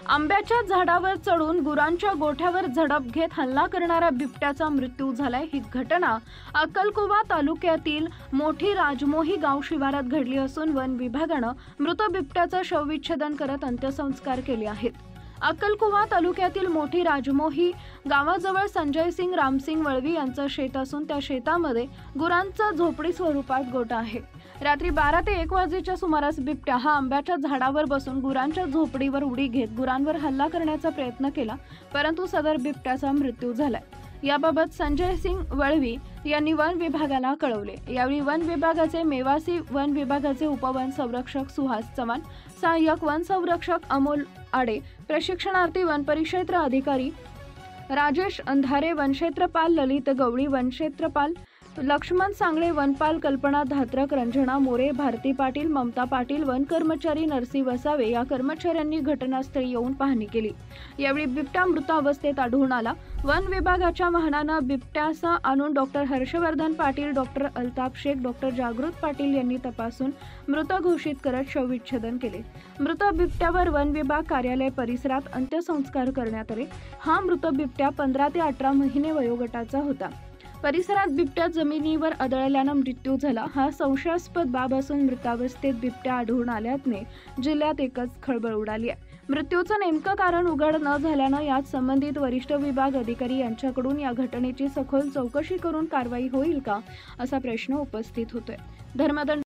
आंब्याच्या झाडावर चढून गुरांच्या गोठ्यावर झडप घेत हल्ला करणाऱ्या बिबट्याचा मृत्यू झालाय। ही घटना अक्कलकुवा तालुक्यातील मोठी राजमोही गाव शिवारात घडली असून वन विभागानं मृत बिबट्याचं शवविच्छेदन करत अंत्यसंस्कार केले आहेत। अक्कलकुवा तालुक्यातील मोठी राजमोही गावाजवळ संजय सिंग रामसिंग वळवी यांचं शेत असून त्या शेतामध्ये गुरांचा झोपडी स्वरूपात गोठा आहे। रात्री 12 ते 1 वाजेच्या सुमारास बिबट्या हा आंब्याच्या झाडावर बसून गुरांच्या झोपडीवर उडी घेत गुरांवर हल्ला करण्याचा प्रयत्न केला, परंतु सदर बिबट्याचा मृत्यू झालाय। याबाबत संजय सिंग वळवी यांनी वन विभागाला कळवले। यावेळी वन विभागाचे मेवासी, वन विभागाचे उपवन संरक्षक सुहास चव्हाण, सहाय्यक वन संरक्षक अमोल आडे, प्रशिक्षणार्थी वन परिक्षेत्र अधिकारी राजेश अंधारे, वनक्षेत्रपाल ललित गवळी, वनक्षेत्रपाल लक्ष्मण सांगळे, वनपाल कल्पना धात्रक, रंजना मोरे, भारती पाटील, ममता पाटील, वन कर्मचारी नरसी वसावे या कर्मचाऱ्यांनी घटनास्थळी येऊन पाहणी केली। यावेळी बिबट्या मृत अवस्थेत आढळून आला। वन विभागाच्या वाहनानं बिबट्यासह आणून doctor Harshvardhan Patil, doctor Altaf Shaikh, doctor Jagrut Patil यांनी तपासून मृत घोषित करत शवविच्छेदन केले। मृत बिबट्यावर वन विभाग कार्यालय परिसरात अंत्यसंस्कार करण्यात आले। हा मृत बिबट्या 15 ते 18 महिने वयोगटाचा होता। परिसरात बिबट्या जमिनीवर आदळल्यानं मृत्यू झाला। हा संशयास्पद बाब असून मृतावस्थेत बिबट्या आढळून आल्याने जिल्ह्यात एकच खळबळ उडाली आहे। मृत्यूचं नेमकं कारण उघड न झाल्यानं यात संबंधित वरिष्ठ विभाग अधिकारी यांच्याकडून या घटनेची सखोल चौकशी करून कारवाई होईल का असा प्रश्न उपस्थित होतोय। धर्मदंड